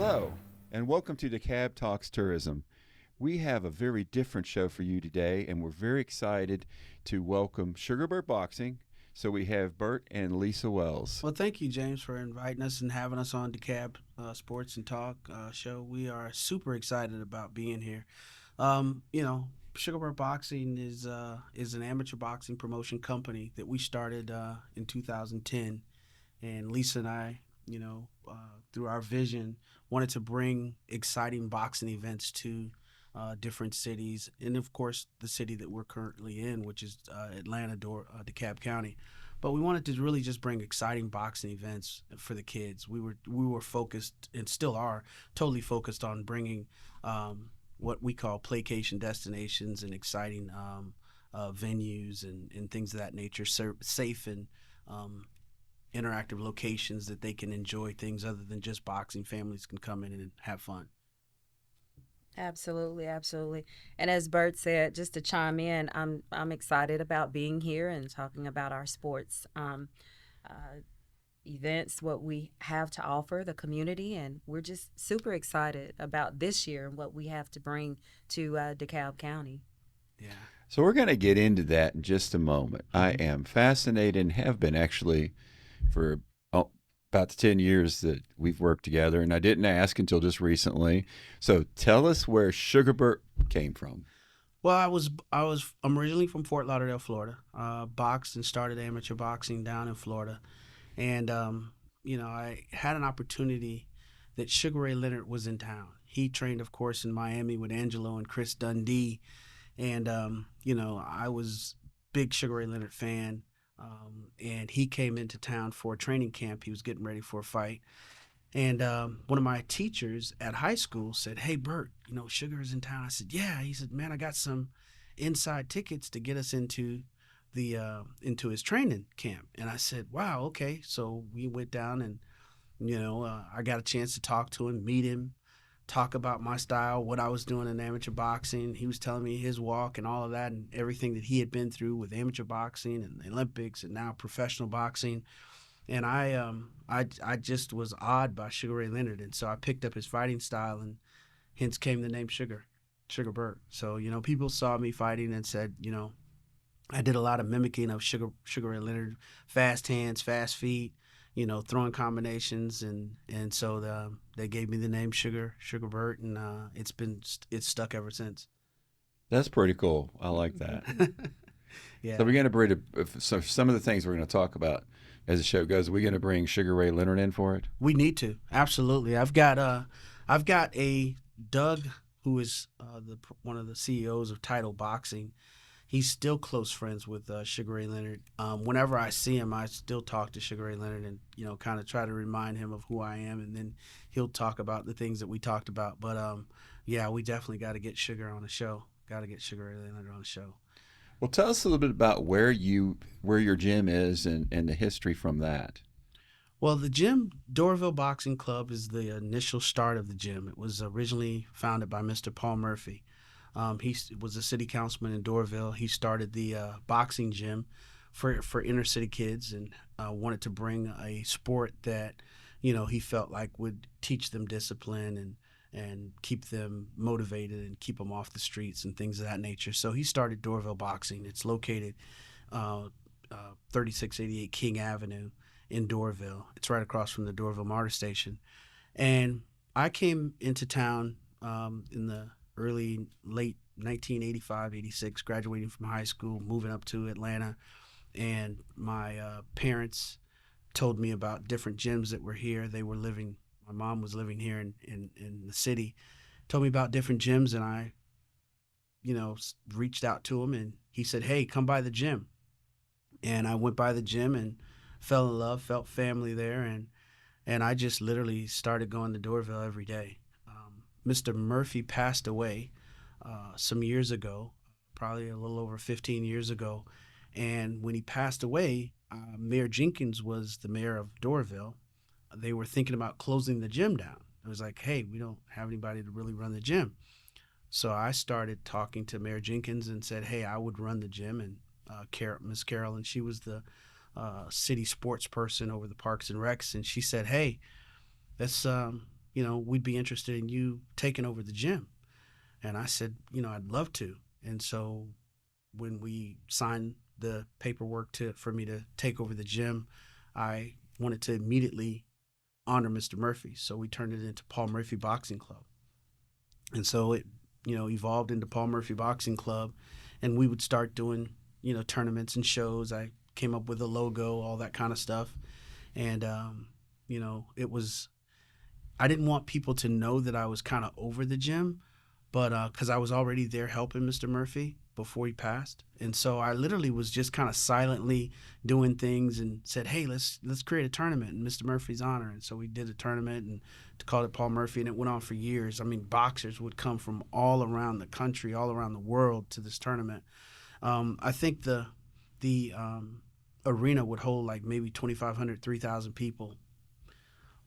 Hello, and welcome to DeKalb Talks Tourism. We have a very different show for you today, and we're very excited to welcome Sugarbird Boxing. So we have Bert and Lisa Wells. Well, thank you, James, for inviting us and having us on DeKalb Sports and Talk show. We are super excited about being here. You know, Sugarbird Boxing is an amateur boxing promotion company that we started in 2010, and Lisa and I, through our vision, wanted to bring exciting boxing events to different cities, and of course, the city that we're currently in, which is Atlanta, DeKalb County. But we wanted to really just bring exciting boxing events for the kids. We were focused and still are totally focused on bringing what we call playcation destinations and exciting venues and things of that nature, safe and interactive locations that they can enjoy things other than just boxing. Families can come in and have fun. Absolutely, absolutely. And as Bert said, just to chime in, I'm excited about being here and talking about our sports uh, events, what we have to offer the community, and we're just super excited about this year and what we have to bring to DeKalb County. Yeah. So we're going to get into that in just a moment. I hmm am fascinated and have been actually for about the 10 years that we've worked together, and I didn't ask until just recently. So tell us where Sugarbird came from. Well, I'm originally from Fort Lauderdale, Florida. Boxed and started amateur boxing down in Florida, and I had an opportunity that Sugar Ray Leonard was in town. He trained, of course, in Miami with Angelo and Chris Dundee, and I was big Sugar Ray Leonard fan. And he came into town for a training camp. He was getting ready for a fight, and one of my teachers at high school said, "Hey, Bert, Sugar is in town." I said, "Yeah." He said, "Man, I got some inside tickets to get us into his training camp." And I said, "Wow, okay." So we went down, and I got a chance to talk to him, meet him, talk about my style, what I was doing in amateur boxing. He was telling me his walk and all of that, and everything that he had been through with amateur boxing and the Olympics and now professional boxing. And I just was awed by Sugar Ray Leonard, and so I picked up his fighting style, and hence came the name Sugar Burt. So people saw me fighting and said, I did a lot of mimicking of Sugar Ray Leonard, fast hands, fast feet, throwing combinations, and so they gave me the name Sugar Burt, and it's stuck ever since. That's pretty cool. I like that. Yeah. So we're going to bring so some of the things we're going to talk about as the show goes. We're going to bring Sugar Ray Leonard in for it. We need to absolutely. I've got a Doug, who is one of the CEOs of Title Boxing. He's still close friends with Sugar Ray Leonard. Whenever I see him, I still talk to Sugar Ray Leonard and kind of try to remind him of who I am, and then he'll talk about the things that we talked about. But yeah, we definitely got to get Sugar on the show. Got to get Sugar Ray Leonard on the show. Well, tell us a little bit about where your gym is and the history from that. Well, the gym, Doraville Boxing Club, is the initial start of the gym. It was originally founded by Mr. Paul Murphy. Was a city councilman in Doraville. He started the boxing gym for inner city kids, and wanted to bring a sport that he felt like would teach them discipline and keep them motivated and keep them off the streets and things of that nature. So he started Doraville Boxing. It's located uh, 3688 King Avenue in Doraville. It's right across from the Doraville MARTA station. And I came into town in the late 1985, 86, graduating from high school, moving up to Atlanta. And my parents told me about different gyms that were here. My mom was living here in the city, told me about different gyms, and I, reached out to him, and he said, "Hey, come by the gym." And I went by the gym and fell in love, felt family there, and I just literally started going to Doraville every day. Mr. Murphy passed away some years ago, probably a little over 15 years ago. And when he passed away, Mayor Jenkins was the mayor of Doraville. They were thinking about closing the gym down. It was like, hey, we don't have anybody to really run the gym. So I started talking to Mayor Jenkins and said, hey, I would run the gym. And Miss Carol, and she was the city sports person over the Parks and Recs, and she said, "Hey, let's we'd be interested in you taking over the gym. And I said, I'd love to. And so when we signed the paperwork for me to take over the gym, I wanted to immediately honor Mr. Murphy. So we turned it into Paul Murphy Boxing Club. And so it, evolved into Paul Murphy Boxing Club, and we would start doing, tournaments and shows. I came up with a logo, all that kind of stuff. And, it was, I didn't want people to know that I was kind of over the gym, but because I was already there helping Mr. Murphy before he passed. And so I literally was just kind of silently doing things and said, hey, let's create a tournament in Mr. Murphy's honor. And so we did a tournament and called it Paul Murphy, and it went on for years. I mean, boxers would come from all around the country, all around the world to this tournament. I think the arena would hold like maybe 2,500, 3,000 people.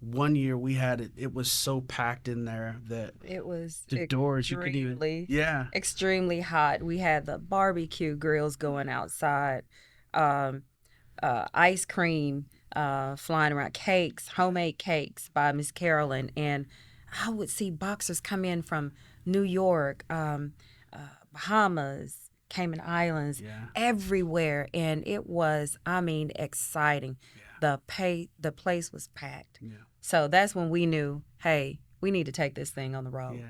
One year we had it. It was so packed in there that it was the doors you couldn't even. Yeah, extremely hot. We had the barbecue grills going outside, ice cream flying around, cakes, homemade cakes by Miss Carolyn, and I would see boxers come in from New York, Bahamas, Cayman Islands, everywhere, and it was, exciting. Yeah. The place was packed. Yeah. So that's when we knew, hey, we need to take this thing on the road.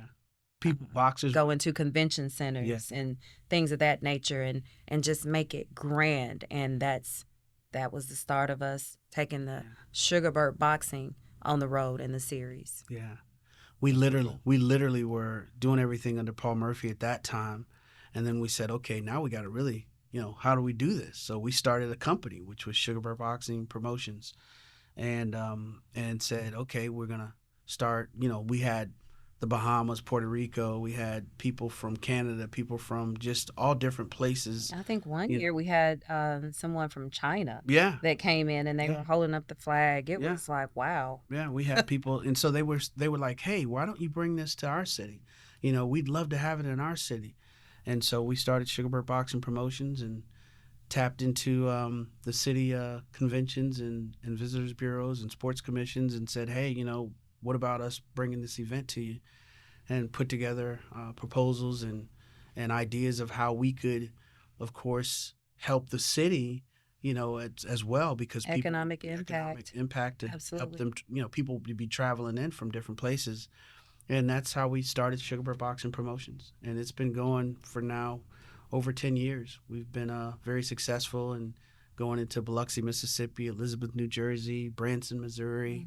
Yeah. Boxers go into convention centers and things of that nature, and just make it grand. And that was the start of us taking the Sugar Bert Boxing on the road in the series. Yeah. We literally were doing everything under Paul Murphy at that time. And then we said, okay, now we got to really, how do we do this? So we started a company, which was Sugar Bert Boxing Promotions, and said, okay, we're going to start, we had the Bahamas, Puerto Rico, we had people from Canada, people from just all different places. I think one year we had someone from China that came in, and they were holding up the flag. It was like, wow. Yeah, we had people, and so they were like, hey, why don't you bring this to our city? We'd love to have it in our city. And so we started Sugar Bert Boxing Promotions and tapped into the city conventions and visitors bureaus and sports commissions and said, hey, what about us bringing this event to you? And put together proposals and ideas of how we could, of course, help the city, as well, because economic impact to help them, people would be traveling in from different places. And that's how we started Sugar Bert Boxing Promotions. And it's been going for now over 10 years. We've been very successful in going into Biloxi, Mississippi, Elizabeth, New Jersey, Branson, Missouri,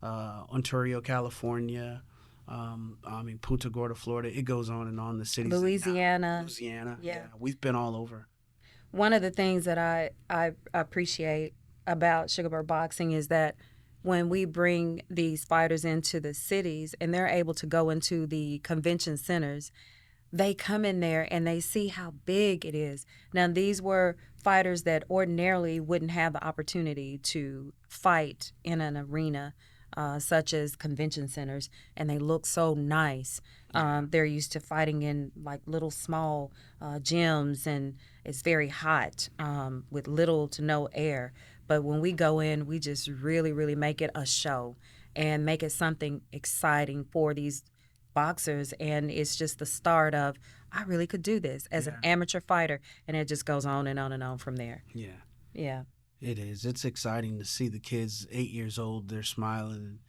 Ontario, California, Punta Gorda, Florida. It goes on and on. The cities. Louisiana. Yeah. We've been all over. One of the things that I appreciate about Sugar Bert Boxing is that when we bring these fighters into the cities and they're able to go into the convention centers, they come in there and they see how big it is. Now, these were fighters that ordinarily wouldn't have the opportunity to fight in an arena such as convention centers, and they look so nice. They're used to fighting in like little small gyms, and it's very hot with little to no air. But when we go in, we just really, really make it a show and make it something exciting for these boxers. And it's just the start of, I really could do this as an amateur fighter. And it just goes on and on and on from there. Yeah. Yeah. It is. It's exciting to see the kids 8 years old. They're smiling.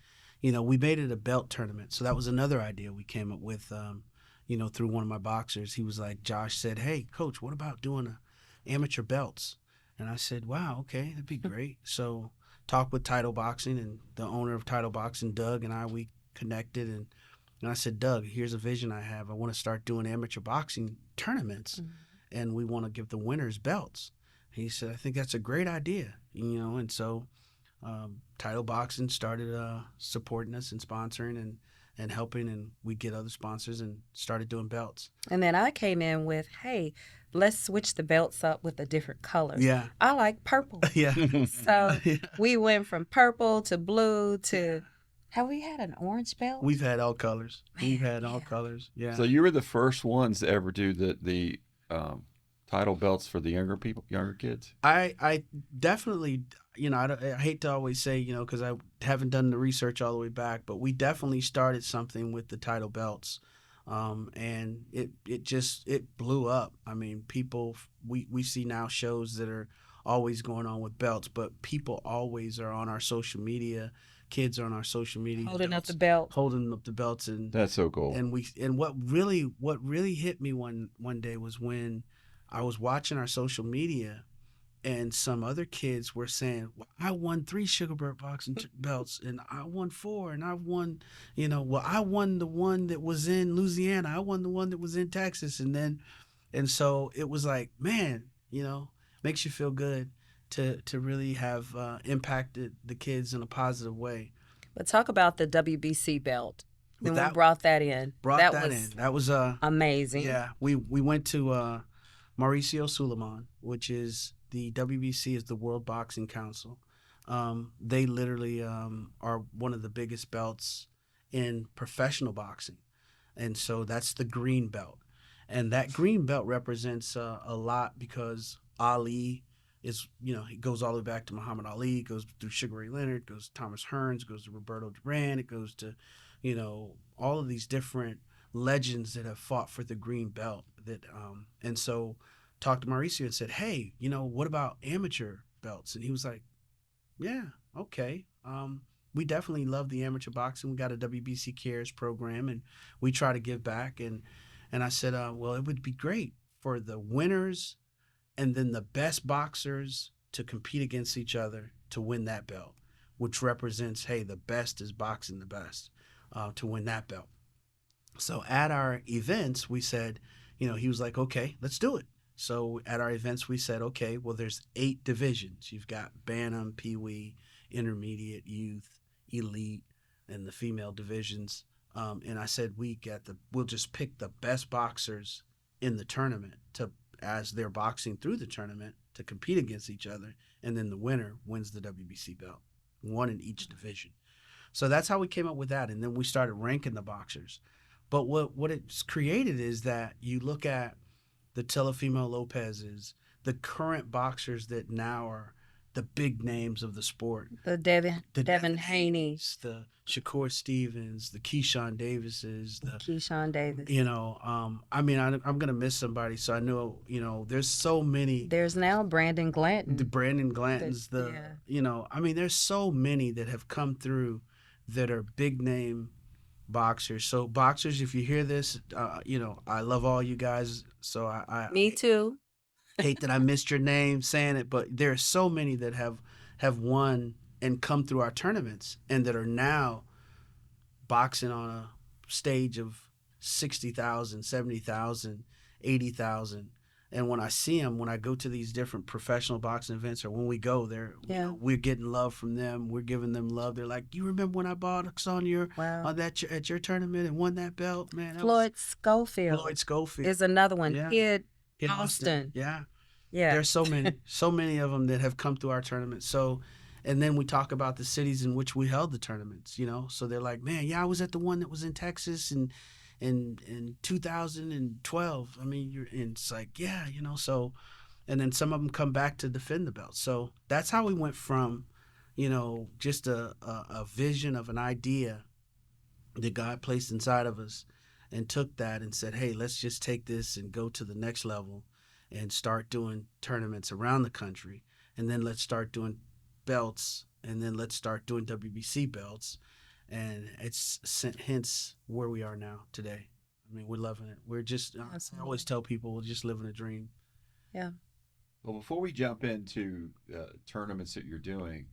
And, we made it a belt tournament. So that was another idea we came up with, through one of my boxers. He was like, Josh said, hey, coach, what about doing amateur belts? And I said, wow, okay, that'd be great. So talked with Title Boxing, and the owner of Title Boxing, Doug, and we connected. And I said, Doug, here's a vision I have. I want to start doing amateur boxing tournaments, and we want to give the winners belts. He said, I think that's a great idea, and so Title Boxing started supporting us and sponsoring and helping, and we get other sponsors and started doing belts. And then I came in with, hey, let's switch the belts up with a different color. Yeah. I like purple. Yeah. So we went from purple to blue to, have we had an orange belt? We've had all colors. We've had all colors. Yeah. So you were the first ones to ever do the title belts for the younger kids? I definitely, I hate to always say, because I haven't done the research all the way back, but we definitely started something with the title belts. And it blew up. I mean, people, we see now shows that are always going on with belts, but people always are on our social media. Kids are on our social media, Holding up the adults belt. holding up the belts, and That's so cool. what really hit me one day was when I was watching our social media, and some other kids were saying, well, I won 3 Sugarbird boxing belts, and I won 4, and I won, well, I won the one that was in Louisiana, I won the one that was in Texas, and so it was like, man, makes you feel good to really have impacted the kids in a positive way. But talk about the WBC belt. With When we that, brought that in. brought that Was in. That was amazing. yeah. We went to Mauricio Suleiman, which is the WBC is the World Boxing Council. They literally are one of the biggest belts in professional boxing, and so that's the green belt, and that green belt represents a lot because Ali is, it goes all the way back to Muhammad Ali, it goes through Sugar Ray Leonard, goes to Thomas Hearns, goes to Roberto Duran, it goes to, all of these different legends that have fought for the green belt. And so talked to Mauricio and said, hey, what about amateur belts? And he was like, yeah, okay. We definitely love the amateur boxing. We got a WBC Cares program, and we try to give back. And I said, well, it would be great for the winners and then the best boxers to compete against each other to win that belt, which represents, hey, the best is boxing the best to win that belt. So at our events, we said, he was like, okay, let's do it. So at our events, we said, okay, well, there's 8 divisions. You've got Bantam, Pee Wee, Intermediate, Youth, Elite, and the female divisions. And I said, we'll just pick the best boxers in the tournament as they're boxing through the tournament to compete against each other. And then the winner wins the WBC belt, one in each division. So that's how we came up with that. And then we started ranking the boxers. But what it's created is that you look at the Teofimo Lopez's, the current boxers that now are the big names of the sport. The Devin Haney, the Shakur Stevens, the Keyshawn Davises, the Keyshawn Davis. I mean, I'm going to miss somebody. So I know, there's so many. There's now Brandon Glanton. The Brandon Glantons, I mean, there's so many that have come through that are big name boxers. So boxers, if you hear this, I love all you guys. So Me too. hate that I missed your name saying it, but there are so many that have won and come through our tournaments and that are now boxing on a stage of 60,000, 70,000, 80,000. And when I see them, when I go to these different professional boxing events, or when we go there, we're getting love from them. We're giving them love. They're like, "You remember when I boxed on at your tournament and won that belt, man?" Floyd Schofield is another one. Yeah. Kid In Austin. Yeah. Yeah. There's so many of them that have come through our tournament. So, and then we talk about the cities in which we held the tournaments. So they're like, "Man, yeah, I was at the one that was in Texas and." In 2012, I mean, it's like, yeah, so, and then some of them come back to defend the belt. So that's how we went from, just a vision of an idea that God placed inside of us and took that and said, hey, let's just take this and go to the next level and start doing tournaments around the country. And then let's start doing belts, and then let's start doing WBC belts. And it's hence where we are now today. I mean, we're loving it. We're just, I always tell people, we're just living a dream. Yeah. Well, before we jump into tournaments that you're doing,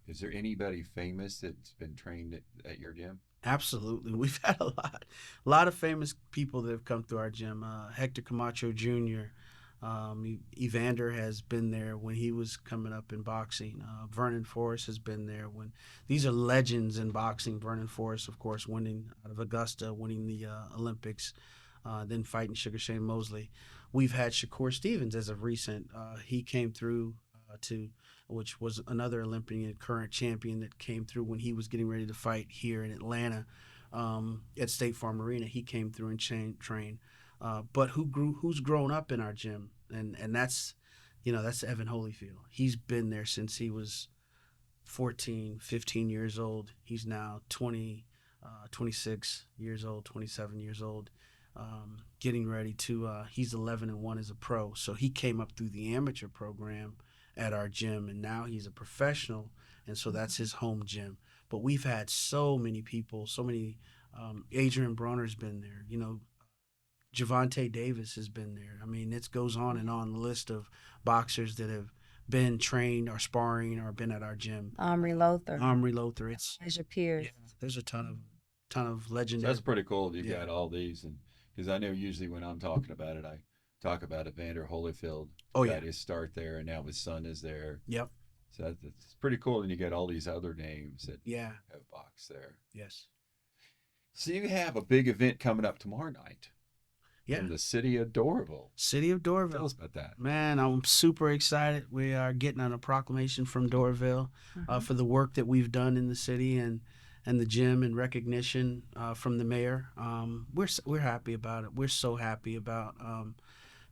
is there anybody famous that's been trained at your gym? Absolutely. We've had a lot of famous people that have come through our gym. Hector Camacho Jr., Evander has been there when he was coming up in boxing. Vernon Forrest has been there these are legends in boxing. Vernon Forrest, of course, winning out of Augusta, winning the Olympics, then fighting Sugar Shane Mosley. We've had Shakur Stevens as of recent. He came through which was another Olympian, current champion that came through when he was getting ready to fight here in Atlanta at State Farm Arena. He came through and trained. But who's grown up in our gym and that's, that's Evan Holyfield. He's been there since he was 14, 15 years old. He's now 20, 26 years old, 27 years old, getting ready to, he's 11-1 as a pro. So he came up through the amateur program at our gym, and now he's a professional. And so that's his home gym. But we've had so many people, so many, Adrian Bronner's been there, Javante Davis has been there. I mean, it goes on and on the list of boxers that have been trained or sparring or been at our gym. Omri Lothar. It's Elijah Pierce. yeah, there's a ton of So legendary. that's pretty cool. You've Yeah. got all these, and because I know usually when I'm talking about it, I talk about Evander Holyfield. Oh, Got yeah. his start there, and now his son is there. Yep. So that's pretty cool. And you get all these other names that Yeah. have boxed there. Yes. So you have a big event coming up tomorrow night Yeah. in the city of Doraville. City of Tell Doraville. us about that. Man, I'm super excited. We are getting a proclamation from Doraville for the work that we've done in the city and the gym, and recognition from the mayor. We're happy about it. We're so happy about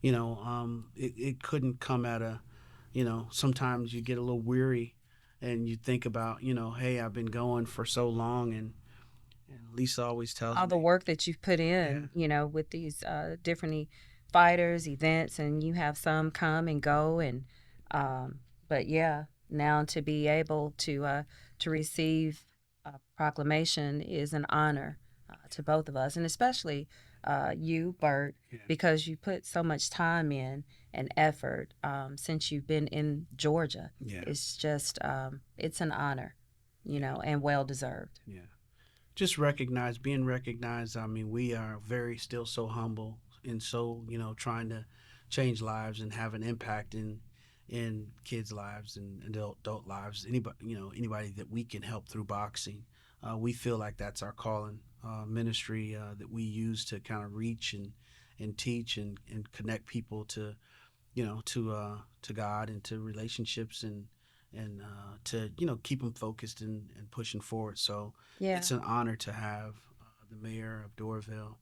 it couldn't come at a, sometimes you get a little weary and you think about, hey, I've been going for so long, and Lisa always tells All me the work that you've put in, with these different fighters, events, and you have some come and go, and but yeah, now to be able to receive a proclamation is an honor to both of us, and especially you, Bert, because you put so much time in and effort since you've been in Georgia. Yeah. It's just it's an honor, and well deserved. Yeah. Just being recognized. I mean, we are still so humble, and so, trying to change lives and have an impact in kids' lives and adult lives. Anybody that we can help through boxing. We feel like that's our calling, ministry that we use to kind of reach and teach and connect people to, to God and to relationships, and to keep them focused and pushing forward. So Yeah. it's an honor to have the mayor of Doraville.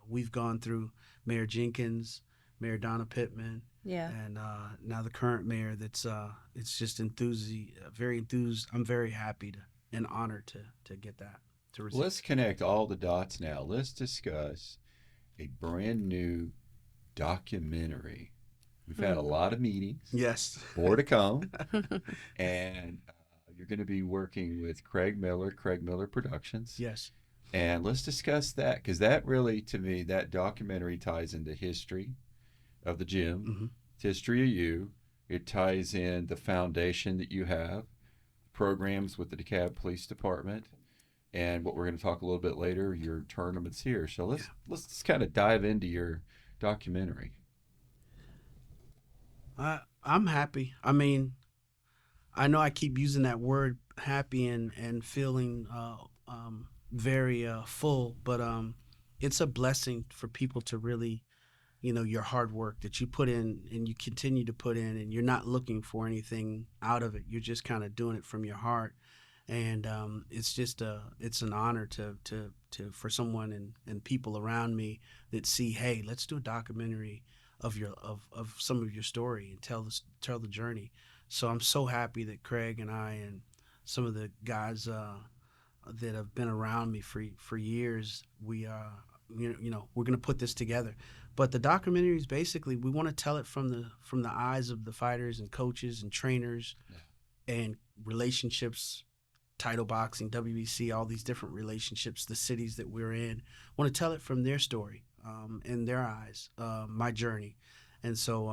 We've gone through Mayor Jenkins, Mayor Donna Pittman, Yeah. and now the current mayor. That's it's just very enthused. I'm very happy and honored to get that to receive. Let's connect all the dots now. Let's discuss a brand new documentary. We've had a lot of meetings, Yes. more to come, and you're going to be working with Craig Miller Productions. Yes. And let's discuss that, because that really, to me, that documentary ties into history of the gym, history of you. It ties in the foundation that you have, programs with the DeKalb Police Department, and what we're going to talk a little bit later, your tournaments here. So let's just kind of dive into your documentary. I'm happy. I mean, I know I keep using that word happy and feeling very full, but it's a blessing for people to really, your hard work that you put in and you continue to put in, and you're not looking for anything out of it. You're just kind of doing it from your heart. And it's just it's an honor to for someone and people around me that see, hey, let's do a documentary of some of your story and tell the journey. So I'm so happy that Craig and I and some of the guys that have been around me for years, we're gonna put this together. But the documentary is basically, we want to tell it from the eyes of the fighters and coaches and trainers and relationships, title boxing, WBC, all these different relationships, the cities that we're in. Want to tell it from their story, in their eyes, my journey. And so,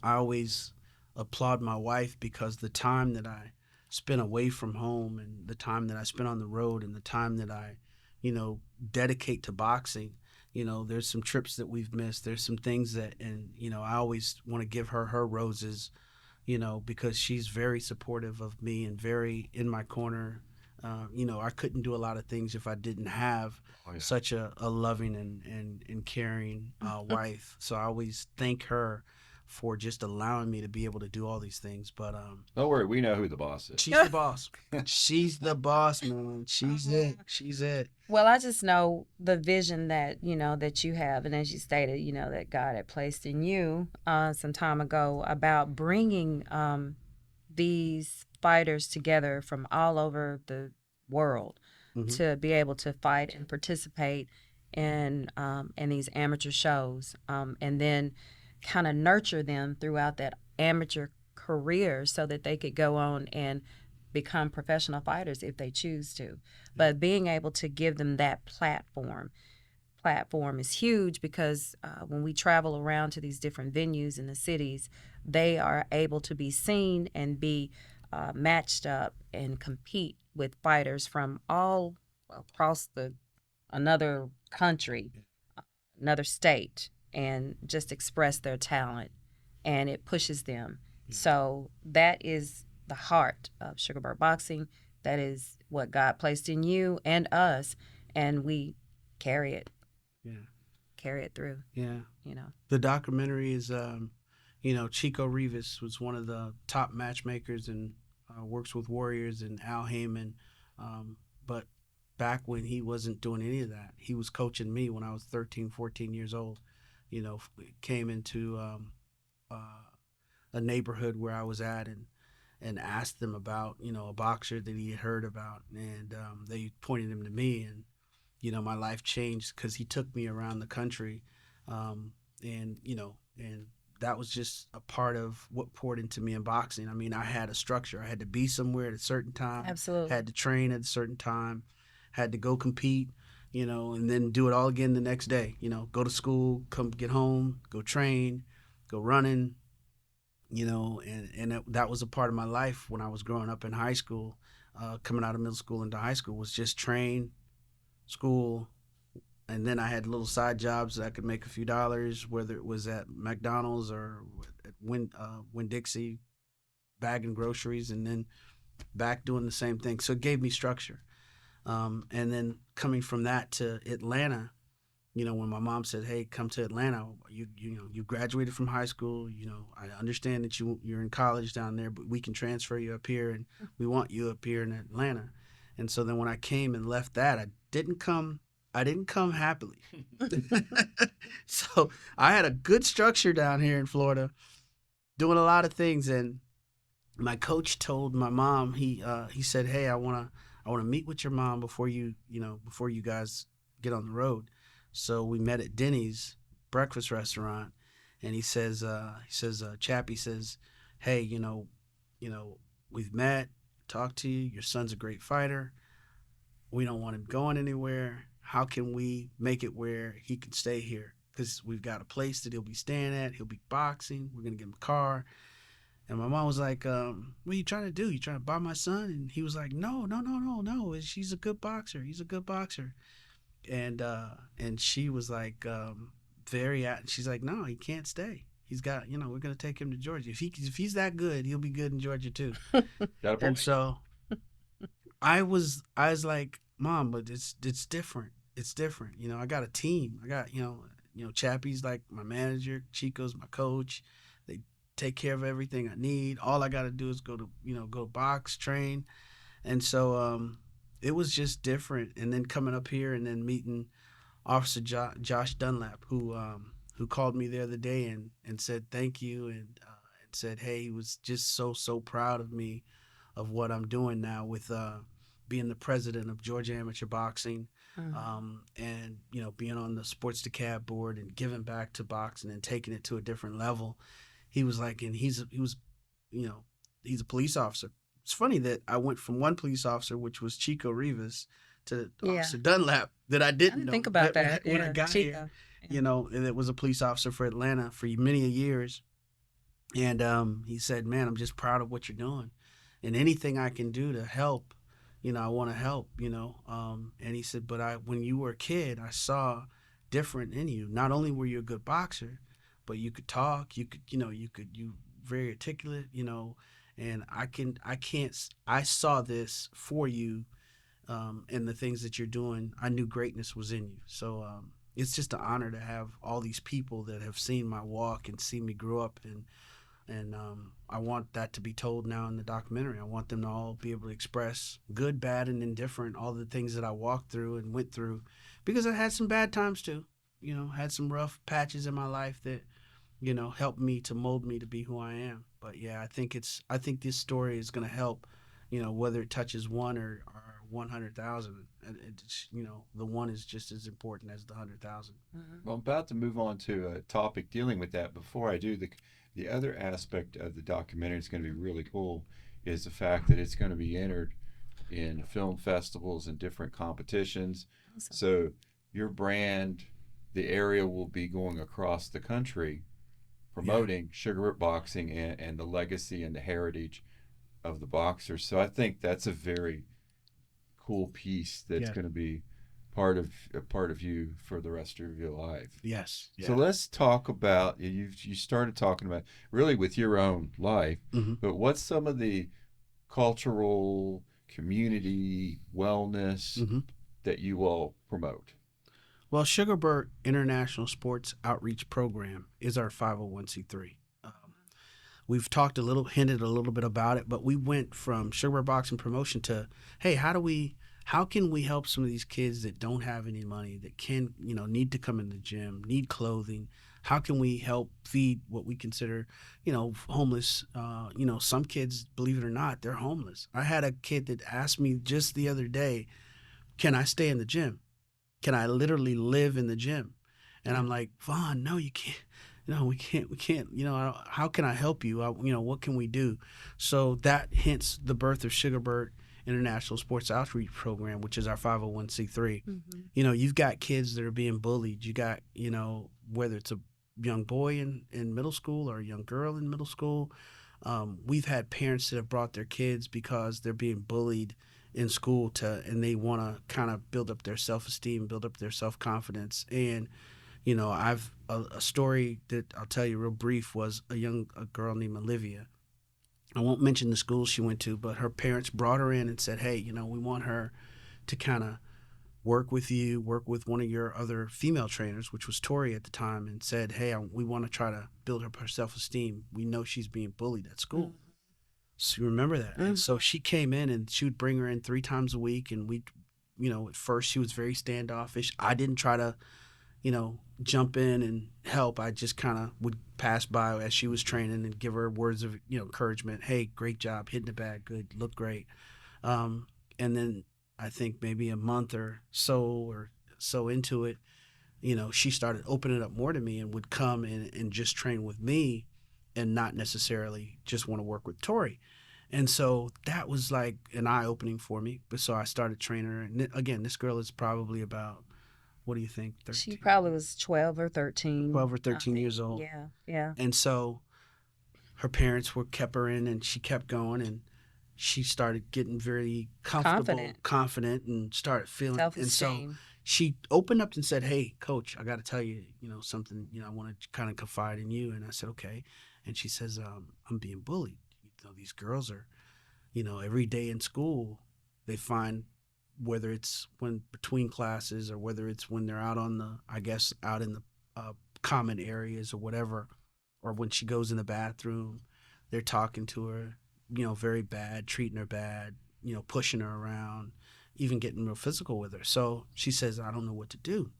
I always applaud my wife, because the time that I spent away from home, and the time that I spent on the road, and the time that I, dedicate to boxing, there's some trips that we've missed. There's some things that, and, I always want to give her roses, because she's very supportive of me and very in my corner. I couldn't do a lot of things if I didn't have such a loving and caring wife. So I always thank her for just allowing me to be able to do all these things. But Don't worry, we know who the boss is. she's the boss. She's the boss, man. She's it. She's it. Well, I just know the vision that that you have, and as you stated, that God had placed in you some time ago about bringing these fighters together from all over the world Mhm. to be able to fight and participate in these amateur shows, and then kind of nurture them throughout that amateur career so that they could go on and become professional fighters if they choose to. But being able to give them that platform is huge because when we travel around to these different venues in the cities, they are able to be seen and be matched up and compete with fighters from all across another country, another state, and just express their talent, and it pushes them. So that is the heart of Sugarbird Boxing. That is what God placed in you and us, and we carry it Yeah. carry it through, Yeah. you know. The documentary is, Chico Rivas was one of the top matchmakers and works with Warriors and Al Heyman. But back when he wasn't doing any of that, he was coaching me when I was 13, 14 years old. Came into a neighborhood where I was at and asked them about, a boxer that he had heard about. And they pointed him to me. And my life changed because he took me around the country, and that was just a part of what poured into me in boxing. I mean, I had a structure. I had to be somewhere at a certain time, Absolutely. had to train at a certain time, had to go compete, and then do it all again the next day. Go to school, come get home, go train, go running, and that was a part of my life when I was growing up in high school, coming out of middle school into high school was just train, school, and then I had little side jobs that I could make a few dollars, whether it was at McDonald's or at Winn-Dixie, bagging groceries, and then back doing the same thing. So it gave me structure. And then coming from that to Atlanta, when my mom said, "Hey, come to Atlanta. You graduated from high school. I understand that you're in college down there, but we can transfer you up here, and we want you up here in Atlanta." And so then when I came and left that, I didn't come happily. So I had a good structure down here in Florida, doing a lot of things. And my coach told my mom, he said, "Hey, I wanna meet with your mom before before you guys get on the road." So we met at Denny's breakfast restaurant, and Chappie says, "Hey, we've met, talked to you. Your son's a great fighter. We don't want him going anywhere. How can we make it where he can stay here? Because we've got a place that he'll be staying at. He'll be boxing. We're gonna give him a car." And my mom was like, "What are you trying to do? You trying to buy my son?" And he was like, "No, no, no, no, no. He's a good boxer. He's a good boxer." And she was like, she's like, "No, he can't stay. He's got, we're gonna take him to Georgia. If he's that good, he'll be good in Georgia too." Got a And point. so I was like, "Mom, but it's different. It's different. I got a team. I got Chappie's like my manager, Chico's my coach. They take care of everything I need. All I got to do is go box, train." And so it was just different. And then coming up here and then meeting Officer Josh Dunlap, who called me the other day and said thank you, and said, hey, he was just so proud of me, of what I'm doing now with being the president of Georgia Amateur Boxing, and being on the Sports DeKalb board and giving back to boxing and taking it to a different level. He was like, and he's a police officer. It's funny that I went from one police officer, which was Chico Rivas, to Yeah. Officer Dunlap that I I didn't didn't know think about when that. when I Yeah, got here. Chico. And it was a police officer for Atlanta for many years. And he said, "Man, I'm just proud of what you're doing, and anything I can do to help, I want to help." And he said, "But when you were a kid, I saw different in you. Not only were you a good boxer, but you could talk. You could, you very articulate. And I saw this for you, and the things that you're doing. I knew greatness was in you. So it's just an honor to have all these people that have seen my walk and seen me grow up, and I want that to be told now in the documentary. I want them to all be able to express good, bad, and indifferent, all the things that I walked through and went through, because I had some bad times too. Had some rough patches in my life that helped me to mold me to be who I am. But yeah, I think this story is going to help, whether it touches one or 100,000. It's, the one is just as important as the 100,000. Well, I'm about to move on to a topic dealing with that. Before I do, the other aspect of the documentary is going to be really cool is the fact that it's going to be entered in film festivals and different competitions. Awesome. So your brand, the area will be going across the country promoting Sugarbird boxing and the legacy and the heritage of the boxers. So I think that's a very cool piece that's going to be part of you for the rest of your life. Yes. Yeah. So let's talk about you started talking about really with your own life, but what's some of the cultural, community, wellness that you all promote? Well, Sugarbird International Sports Outreach Program is our 501c3. We've hinted a little bit about it, but we went from Sugarbird Boxing Promotion to, hey, how can we help some of these kids that don't have any money, that need to come in the gym, need clothing? How can we help feed what we consider, homeless? Some kids, believe it or not, they're homeless. I had a kid that asked me just the other day, can I stay in the gym? Can I literally live in the gym? And I'm like, Vaughn, no, you can't. No, we can't. How can I help you? What can we do? So that hints the birth of Sugarbird International Sports Outreach Program, which is our 501c3. You've got kids that are being bullied. You got, whether it's a young boy in middle school or a young girl in middle school. We've had parents that have brought their kids because they're being bullied in school and they want to kind of build up their self-esteem, build up their self-confidence. And, I've a story that I'll tell you real brief was a girl named Olivia. I won't mention the school she went to, but her parents brought her in and said, hey, we want her to kind of work with one of your other female trainers, which was Tori at the time, and said, hey, we want to try to build her self-esteem. We know she's being bullied at school. So you remember that. And so she came in and she would bring her in 3 times a week. And we, at first she was very standoffish. I didn't try to, jump in and help. I just kind of would pass by as she was training and give her words of, encouragement. Hey, great job, hitting the bag, good, look great. And then I think maybe a month or so into it, she started opening up more to me and would come and just train with me and not necessarily just want to work with Tori. And so that was like an eye-opening for me. But so I started training her. And again, this girl is probably about, what do you think, 13? She probably was 12 or 13. 12 or 13 years old. Yeah. And so her parents kept her in, and she kept going, and she started getting very comfortable, confident, and started feeling self-esteem. And so she opened up and said, hey, Coach, I got to tell you, something, I want to kind of confide in you. And I said, okay. And she says, I'm being bullied. These girls are, every day in school, they find, whether it's when between classes or whether it's when they're out in the common areas or whatever, or when she goes in the bathroom, they're talking to her, very bad, treating her bad, pushing her around, even getting real physical with her. So she says, I don't know what to do.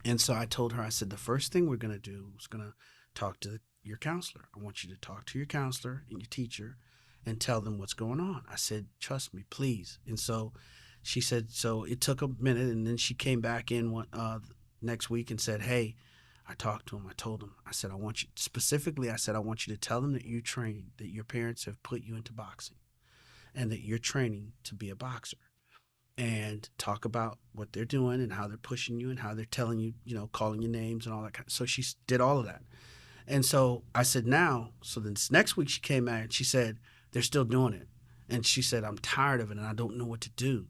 And so I told her, I said, the first thing we're going to do is going to talk to your counselor. I want you to talk to your counselor and your teacher and tell them what's going on. I said, trust me, please. And so she said, so it took a minute, and then she came back in next week and said, hey, I talked to him. I told him, I said, I want you to tell them that you train, that your parents have put you into boxing and that you're training to be a boxer, and talk about what they're doing and how they're pushing you and how they're telling you, calling your names and all that kind of. So she did all of that. And so I said, so then next week she came back and she said, they're still doing it. And she said, I'm tired of it and I don't know what to do.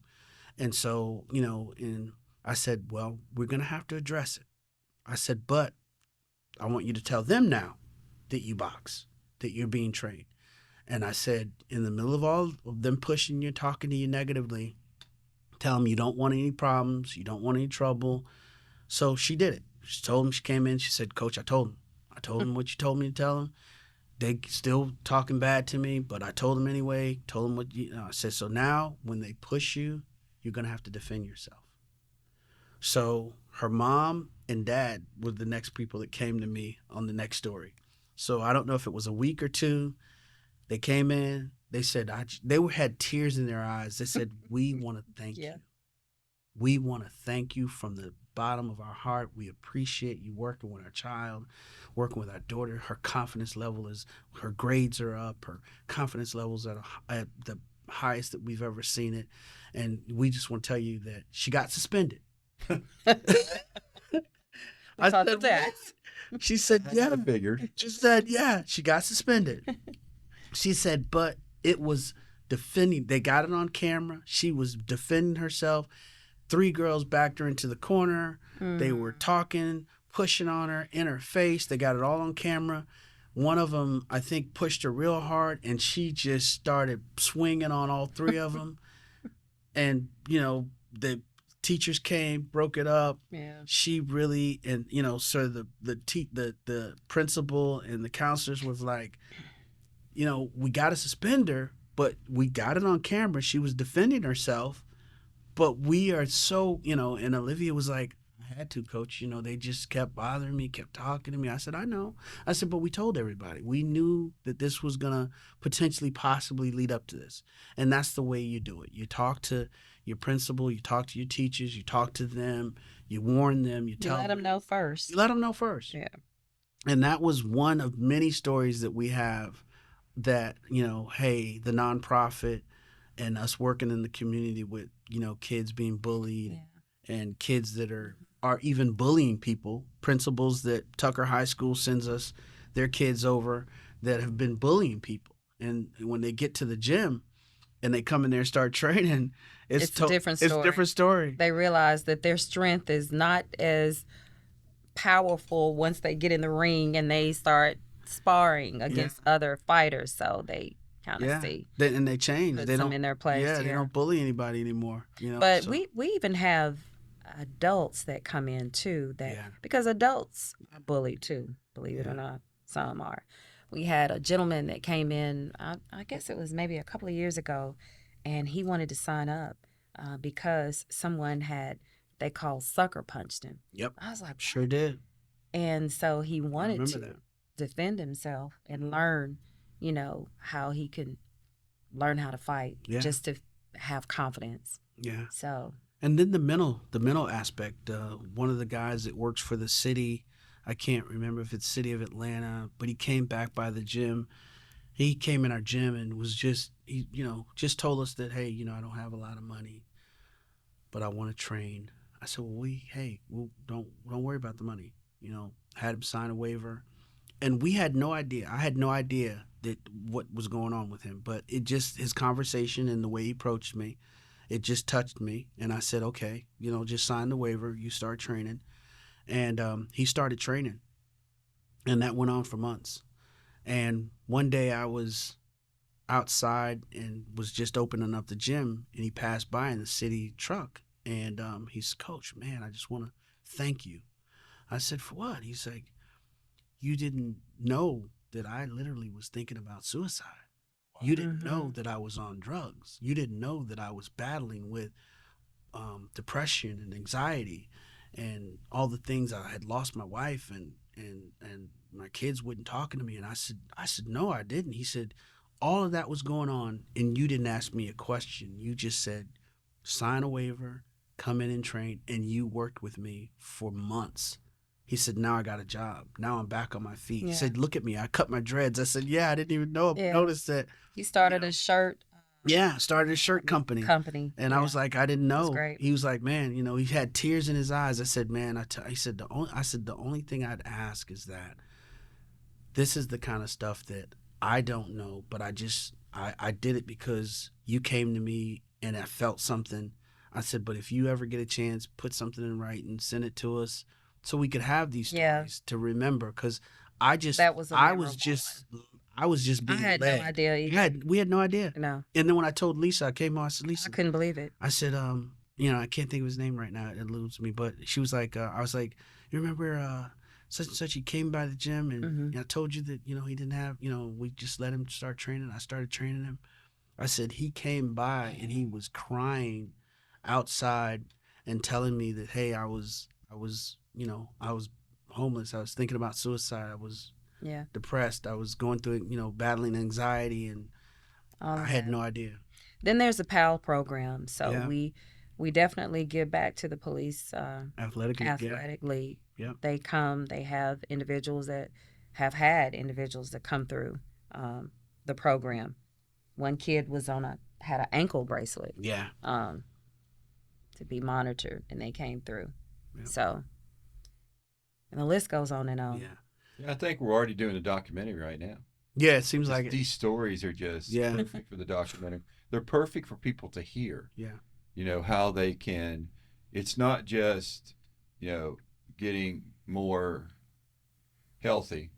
And so, and I said, well, we're going to have to address it. I said, but I want you to tell them now that you box, that you're being trained. And I said, in the middle of all of them pushing you, talking to you negatively, tell them you don't want any problems, you don't want any trouble. So she did it. She told him, she came in, she said, Coach, I told him. I told him what you told me to tell him. They still talking bad to me, but I told them anyway, told them what I said, so now when they push you, you're going to have to defend yourself. So her mom and dad were the next people that came to me on the next story. So I don't know if it was a week or two. They came in. They said, had tears in their eyes. They said, we want to thank you. We want to thank you from the bottom of our heart. We appreciate you working with our child, working with our daughter. Her confidence level her grades are up. Her confidence level's at the highest that we've ever seen it. And we just want to tell you that she got suspended. I said, that. She said, yeah. I figured. She said, yeah, she got suspended. She said, but it was defending. They got it on camera. She was defending herself. 3 girls backed her into the corner. They were talking, pushing on her, in her face. They got it all on camera. One of them, I think, pushed her real hard, and she just started swinging on all 3 of them. And, the teachers came, broke it up. Yeah. She really, and, so the principal and the counselors was like, we got to suspend her, but we got it on camera. She was defending herself. But we are so, and Olivia was like, I had to, Coach. They just kept bothering me, kept talking to me. I said, I know. I said, but we told everybody. We knew that this was going to potentially possibly lead up to this. And that's the way you do it. You talk to your principal, you talk to your teachers, you talk to them, you warn them, you tell them. You let them know first. You let them know first. Yeah. And that was one of many stories that we have that, hey, the nonprofit and us working in the community with, kids being bullied and kids that are even bullying people, principals that Tucker High School sends us their kids over that have been bullying people. And when they get to the gym and they come in there and start training, it's a different story. It's a different story. They realize that their strength is not as powerful once they get in the ring and they start sparring against other fighters. So they kind of see. And they change. Puts they them don't in their place. Yeah, they don't bully anybody anymore. But we even have adults that come in too, because adults are bullied too, believe it or not. Some are. We had a gentleman that came in, I guess it was maybe a couple of years ago, and he wanted to sign up because someone they called sucker punched him. Yep. I was like, what? Sure did. And so he wanted to defend himself and learn, how he can learn how to fight, just to have confidence. Yeah. So. And then the mental aspect. One of the guys that works for the city, I can't remember if it's City of Atlanta, but he came back by the gym. He came in our gym and was just told us that, hey, I don't have a lot of money, but I want to train. I said, well, don't worry about the money. Had him sign a waiver. And we had no idea. I had no idea what was going on with him, but his conversation and the way he approached me, it just touched me. And I said, okay, just sign the waiver. You start training. And he started training. And that went on for months. And one day I was outside and was just opening up the gym, and he passed by in the city truck. And he's, Coach, man, I just want to thank you. I said, for what? He's like, you didn't know that I literally was thinking about suicide. You didn't know that I was on drugs. You didn't know that I was battling with depression and anxiety and all the things. I had lost my wife and my kids wouldn't talking to me. And I said, no, I didn't. He said, all of that was going on and you didn't ask me a question. You just said, sign a waiver, come in and train, and you worked with me for months. He said, now I got a job. Now I'm back on my feet. He said, look at me. I cut my dreads. I said, I didn't even notice that. He started a shirt. Started a shirt company. And I was like, I didn't know. He was like, man, he had tears in his eyes. I said, man, the only thing I'd ask is that this is the kind of stuff that I don't know, but I did it because you came to me and I felt something. I said, but if you ever get a chance, put something in writing, send it to us so we could have these stories to remember. Because I was just being I had led. no idea either. We had no idea. No. And then when I told Lisa, I came on, I said, Lisa, I couldn't believe it. I said, I can't think of his name right now. It eludes me. But she was like, I was like, you remember such and such? He came by the gym and Mm-hmm. I told you that he didn't have. We just let him start training. I started training him. I said he came by and he was crying outside and telling me that, hey, I was homeless. I was thinking about suicide. I was Yeah. depressed. I was going through battling anxiety, and All I of had that. no idea. Then there's a PAL program. So Yeah. we definitely give back to the police Athletic, athletic league. Yeah. They come. They have individuals that have had individuals that come through the program. One kid had an ankle bracelet Yeah. to be monitored, and they came through. Yeah. So, and the list goes on and on. Yeah. Yeah, I think we're already doing a documentary right now. Yeah, it seems like it. These stories are just Yeah. perfect for the documentary. They're perfect for people to hear. Yeah. How they can. It's not just, getting more healthy.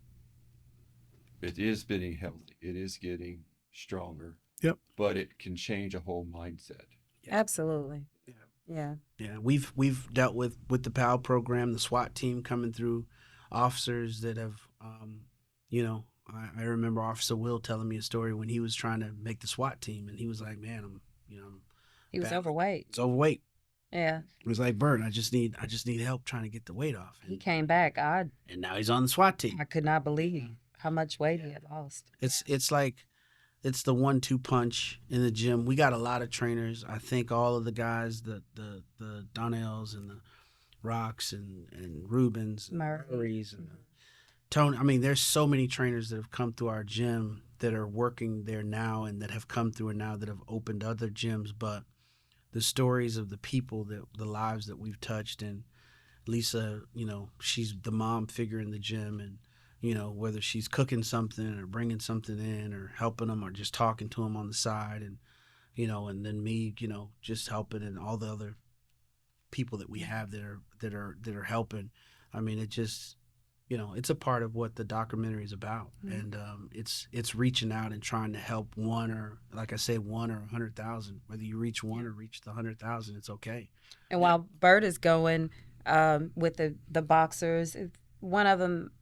It is getting healthy. It is getting stronger. Yep. But it can change a whole mindset. Absolutely. Yeah. Yeah. Yeah. We've dealt with the PAL program, the SWAT team coming through, officers that have, I remember Officer Will telling me a story when he was trying to make the SWAT team, and he was like, "Man, I'm He was battling. overweight. It's overweight." Yeah. It was like, "Bert, I just need help trying to get the weight off." He came back. And now he's on the SWAT team. I could not believe how much weight he had lost. It's like it's the 1-2 punch in the gym. We got a lot of trainers. I think all of the guys, the Donnells and the Rocks and Rubens and Murrays and Tony. I mean, there's so many trainers that have come through our gym that are working there now and that have come through and now that have opened other gyms. But the stories of the people, the lives that we've touched, and Lisa, she's the mom figure in the gym, and whether she's cooking something or bringing something in or helping them or just talking to them on the side, and and then me, just helping, and all the other people that we have that are helping. I mean, it just, it's a part of what the documentary is about, and it's reaching out and trying to help one, or like I say, 1 or 100,000. Whether you reach one or reach the 100,000, it's okay. And while Bert is going with the boxers, one of them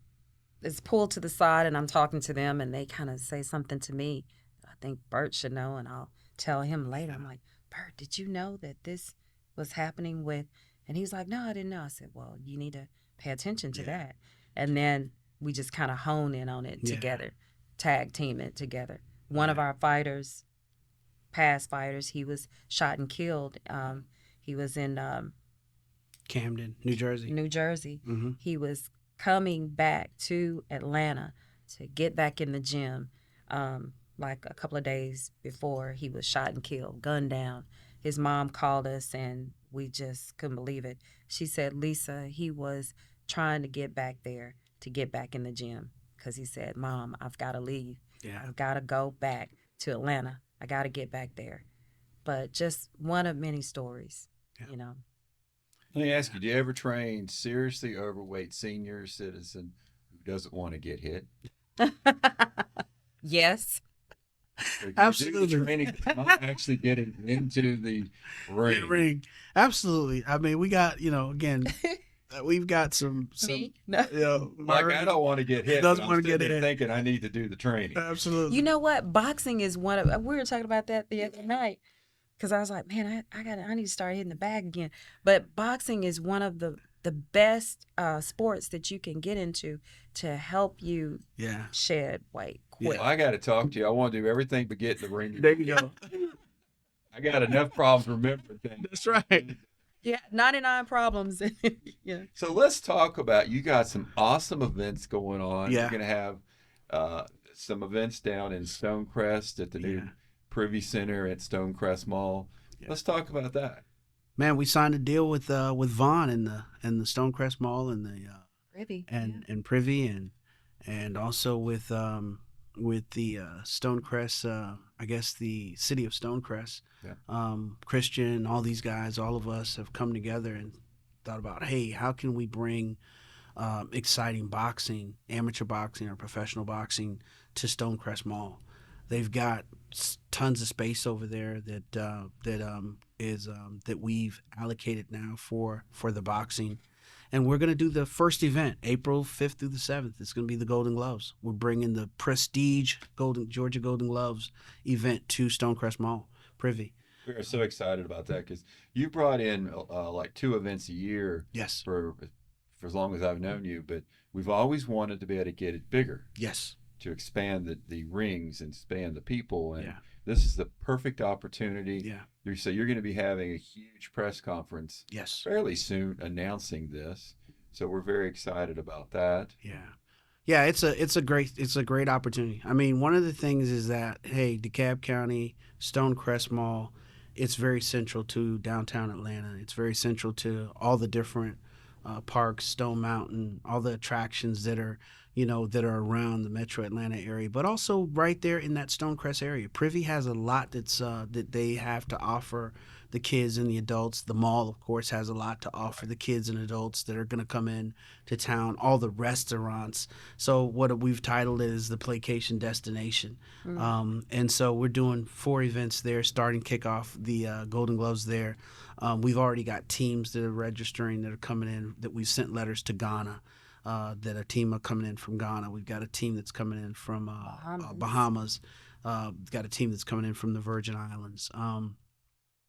is pulled to the side, and I'm talking to them, and they kind of say something to me I think Bert should know, and I'll tell him later. I'm like, Bert, did you know that this was happening with? And he's like, no, I didn't know. I said, well, you need to pay attention to that. And then we just kind of hone in on it together, tag team it together. One of our fighters, past fighters, he was shot and killed. He was in Camden, New Jersey. Mm-hmm. He was coming back to Atlanta to get back in the gym like a couple of days before he was shot and killed, gunned down. His mom called us, and we just couldn't believe it. She said, Lisa, he was trying to get back there to get back in the gym because he said, Mom, I've got to leave. Yeah. I've got to go back to Atlanta. I got to get back there. But just one of many stories, Let me ask you, do you ever train seriously overweight senior citizen who doesn't want to get hit? Yes. So Absolutely. Training, not actually getting into the ring. Absolutely. I mean, we got, again, we've got some Me? No. Like, I don't want to get hit. Doesn't want to get hit. Thinking I need to do the training. Absolutely. You know what? Boxing is one of. We were talking about that the other night because I was like, man, I need to start hitting the bag again. But boxing is one of the best sports that you can get into to help you shed weight quick. Well, I got to talk to you. I want to do everything but get in the ring. There you go. I got enough problems remembering things. That's right. Yeah, 99 problems. Yeah. So let's talk about, you got some awesome events going on. Yeah. You're going to have some events down in Stonecrest at the new Privy Center at Stonecrest Mall. Yeah. Let's talk about that. Man, we signed a deal with Vaughn in the Stonecrest Mall and the Privy and Privy and also with the Stonecrest, I guess the city of Stonecrest. Yeah. Christian, all these guys, all of us have come together and thought about, hey, how can we bring exciting boxing, amateur boxing or professional boxing to Stonecrest Mall? They've got tons of space over there that is that we've allocated now for the boxing. And we're going to do the first event, April 5th through the 7th. It's going to be the Golden Gloves. We're bringing the prestige Georgia Golden Gloves event to Stonecrest Mall, Privy. We're so excited about that because you brought in like 2 events a year Yes. for as long as I've known you, but we've always wanted to be able to get it bigger, Yes. to expand the rings and expand the people. And Yeah. this is the perfect opportunity. Yeah. So you're going to be having a huge press conference Yes. fairly soon announcing this. So we're very excited about that. Yeah. Yeah, it's a great opportunity. I mean, one of the things is that, hey, DeKalb County, Stonecrest Mall, it's very central to downtown Atlanta. It's very central to all the different parks, Stone Mountain, all the attractions that are around the Metro Atlanta area, but also right there in that Stonecrest area. Privy has a lot that's that they have to offer the kids and the adults. The mall, of course, has a lot to offer the kids and adults that are going to come in to town. All the restaurants. So what we've titled it is the Playcation Destination. And so we're doing 4 events there, starting kickoff the Golden Gloves there. We've already got teams that are registering, that are coming in, that we've sent letters to Ghana. That a team are coming in from Ghana. We've got a team that's coming in from Bahamas. We've got a team that's coming in from the Virgin Islands.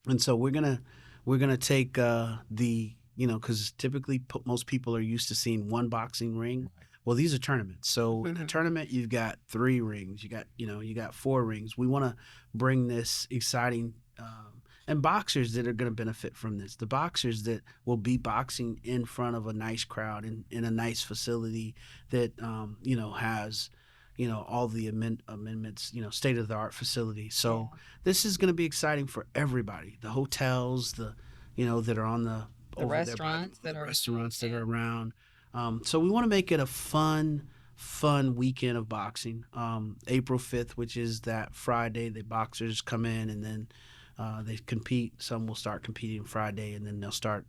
And so we're gonna take because typically most people are used to seeing one boxing ring. Well, these are tournaments. So in a tournament, you've got 3 rings. You got 4 rings. We want to bring this exciting. And boxers that are going to benefit from this, the boxers that will be boxing in front of a nice crowd in a nice facility that has all the amendments, state of the art facility. So this is going to be exciting for everybody. The hotels, that are on the restaurants that are around. So we want to make it a fun weekend of boxing. April 5th, which is that Friday, the boxers come in and then they compete. Some will start competing Friday, and then they'll start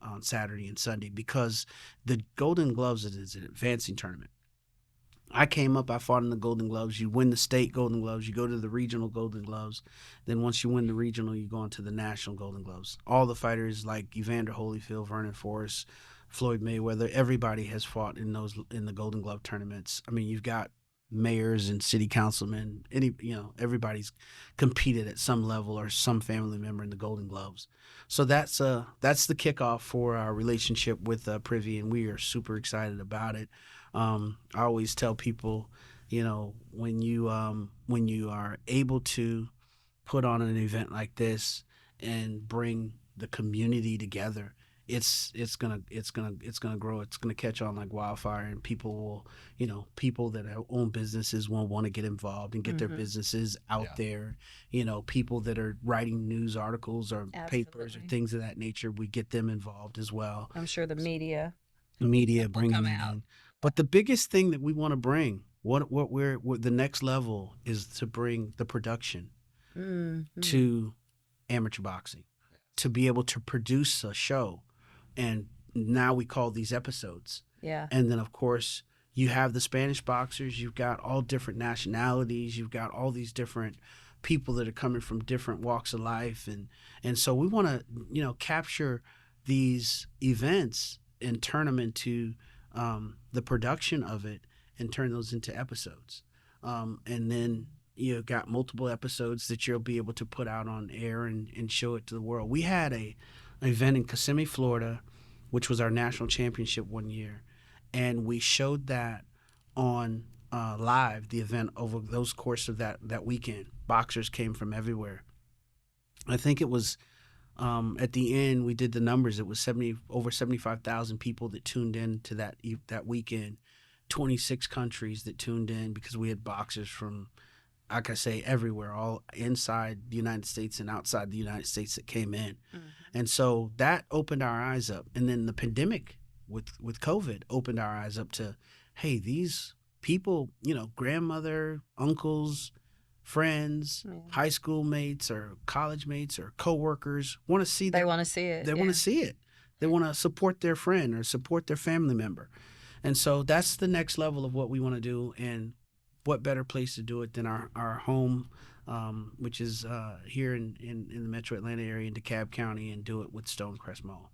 on Saturday and Sunday, because the Golden Gloves is an advancing tournament. I fought in the Golden Gloves. You win the state Golden Gloves. You go to the regional Golden Gloves. Then once you win the regional, you go on to the national Golden Gloves. All the fighters like Evander Holyfield, Vernon Forrest, Floyd Mayweather, everybody has fought in the Golden Glove tournaments. I mean, you've got mayors and city councilmen, everybody's competed at some level or some family member in the Golden Gloves. So that's the kickoff for our relationship with Privy, and we are super excited about it. I always tell people, when you are able to put on an event like this and bring the community together, it's gonna grow. It's gonna catch on like wildfire, and people that own businesses will want to get involved and get their businesses out there. People that are writing news articles or papers or things of that nature, we get them involved as well. I'm sure the media bring them in. But the biggest thing that we want to bring, what the next level is to bring the production to amateur boxing, to be able to produce a show. And now we call these episodes. Yeah. And then, of course, you have the Spanish boxers. You've got all different nationalities. You've got all these different people that are coming from different walks of life. And so we want to, capture these events and turn them into the production of it and turn those into episodes. And then you've got multiple episodes that you'll be able to put out on air and show it to the world. We had an event in Kissimmee, Florida, which was our national championship one year, and we showed that on live, the event over those course of that weekend. Boxers came from everywhere. I think it was at the end, we did the numbers. It was over 75,000 people that tuned in to that weekend. 26 countries that tuned in, because we had boxers from, like I say, everywhere, all inside the United States and outside the United States that came in. And so that opened our eyes up. And then the pandemic with COVID opened our eyes up to, hey, these people, grandmother, uncles, friends, high school mates or college mates or coworkers want to see that. They want to see it. They want to see it. They want to support their friend or support their family member. And so that's the next level of what we want to do. And what better place to do it than our home, which is here in the Metro Atlanta area in DeKalb County, and do it with Stonecrest Mall.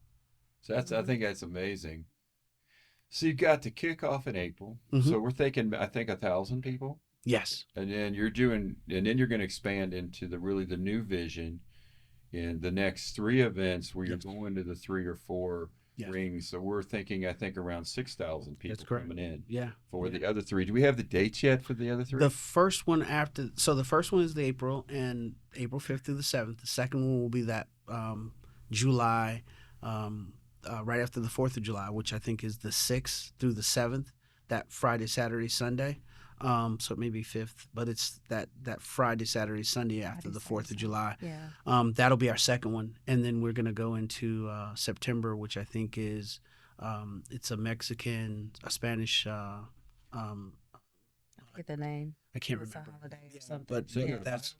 So I think that's amazing. So you got the kickoff in April. Mm-hmm. So we're thinking, I think 1,000 people, Yes. and then you're going to expand into the new vision in the next 3 events where you're Yes. going to the 3 or 4 Yes. rings. So we're thinking, I think around 6,000 people That's correct. coming in Yeah. for Yeah. the other 3. Do we have the dates yet for the other 3? The first one the first one is the April 5th through the 7th. The second one will be that July, right after the 4th of July, which I think is the 6th through the 7th, that Friday, Saturday, Sunday. So it may be 5th, but it's that Friday, Saturday, Sunday after the 4th of July. Yeah. That'll be our second one. And then we're going to go into September, which I think is it's a Spanish, I forget the name. I can't It's a remember. holiday or something. But Cinco de that's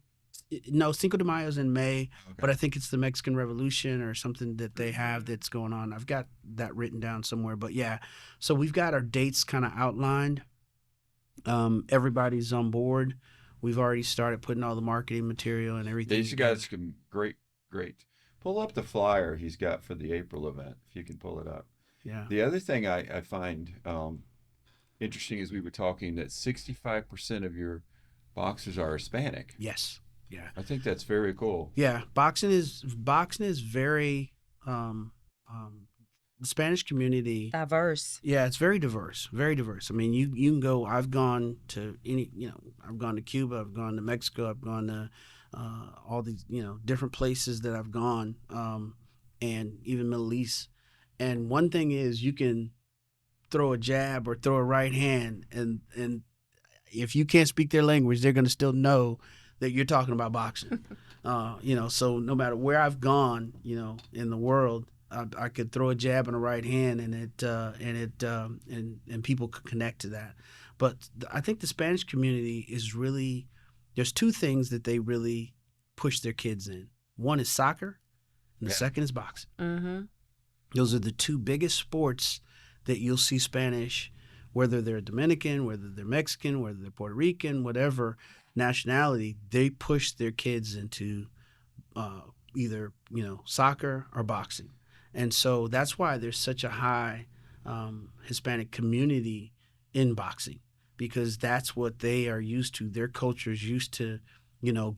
no, Cinco de Mayo is in May, Okay. but I think it's the Mexican Revolution or something that they have that's going on. I've got that written down somewhere, but yeah. So we've got our dates kind of outlined. Everybody's on board. We've already started putting all the marketing material and everything. These guys can great. Pull up the flyer he's got for the April event, if you can pull it up. Yeah. The other thing I find interesting is we were talking that 65% of your boxers are Hispanic. Yes. Yeah. I think that's very cool. Yeah. Boxing is very the Spanish community. Diverse. Yeah, it's very diverse. Very diverse. I mean, you can go. I've gone to I've gone to Cuba. I've gone to Mexico. I've gone to all these different places that I've gone, and even Middle East. And one thing is, you can throw a jab or throw a right hand, and if you can't speak their language, they're going to still know that you're talking about boxing. So no matter where I've gone, in the world, I could throw a jab and a right hand, and people could connect to that. But I think the Spanish community is really, there's 2 things that they really push their kids in. One is soccer, and the second is boxing. Mm-hmm. Those are the 2 biggest sports that you'll see Spanish, whether they're Dominican, whether they're Mexican, whether they're Puerto Rican, whatever nationality, they push their kids into either soccer or boxing. And so that's why there's such a high Hispanic community in boxing, because that's what they are used to. Their culture is used to,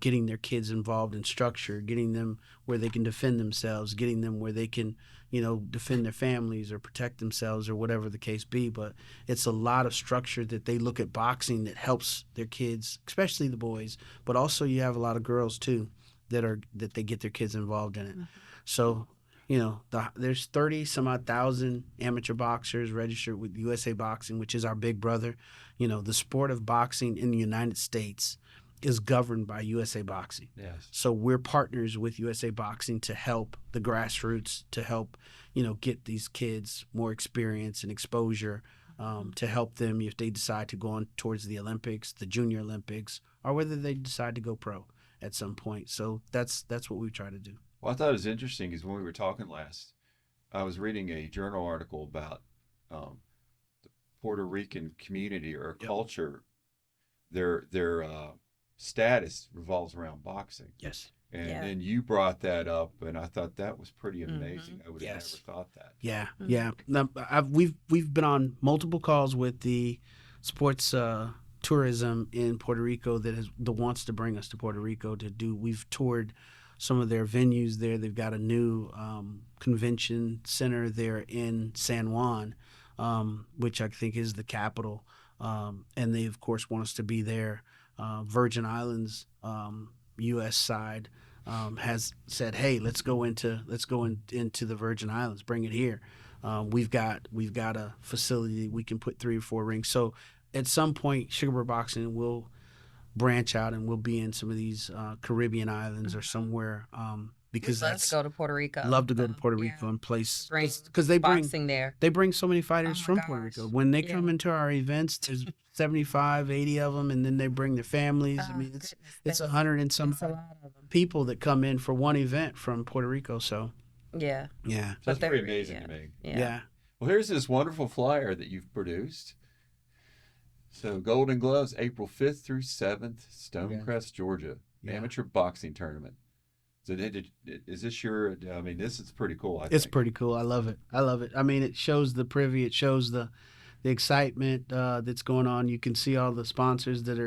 getting their kids involved in structure, getting them where they can defend themselves, getting them where they can, defend their families or protect themselves or whatever the case be. But it's a lot of structure that they look at boxing that helps their kids, especially the boys. But also you have a lot of girls too that they get their kids involved in it. Mm-hmm. So there's 30 some odd thousand amateur boxers registered with USA Boxing, which is our big brother. The sport of boxing in the United States is governed by USA Boxing. Yes. So we're partners with USA Boxing to help the grassroots, to help, get these kids more experience and exposure, to help them if they decide to go on towards the Olympics, the Junior Olympics, or whether they decide to go pro at some point. So that's what we try to do. Well, I thought it was interesting because when we were talking last, I was reading a journal article about the Puerto Rican community or Yep. culture. Their status revolves around boxing. Yes. And Yeah. then you brought that up, and I thought that was pretty amazing. I would have Yes. never thought that. Yeah, Mhm. yeah. Now, we've been on multiple calls with the sports tourism in Puerto Rico that wants to bring us to Puerto Rico to do. We've toured some of their venues there. They've got a new convention center there in San Juan, which I think is the capital, and they of course want us to be there. Virgin Islands, U.S. side, has said, "Hey, let's go into the Virgin Islands. Bring it here. We've got a facility we can put 3 or 4 rings." So at some point, Sugarbird Boxing will branch out and we'll be in some of these Caribbean islands or somewhere, because We'd love to go to Puerto Rico. love to go to Puerto Yeah. Rico and place Bring because they bring boxing there. so many fighters Oh my from Puerto Rico. gosh. When they Yeah. come into our events, there's 75, 80 of them, and then they bring their families. I Oh, mean, it's goodness, 100 and some that's a lot of them. people that come in for one event from Puerto Rico. So Yeah. yeah, So that's But pretty they're- amazing yeah. to me. Yeah. yeah. Well, here's this wonderful flyer that you've produced. So Golden Gloves, April 5th through 7th, Yeah. Stonecrest, Georgia, Yeah. amateur boxing tournament. So is this your? I mean, this is pretty cool. I It's think. pretty cool. I love it. I love it. I mean, it shows the privy. It shows the excitement that's going on. You can see all the sponsors that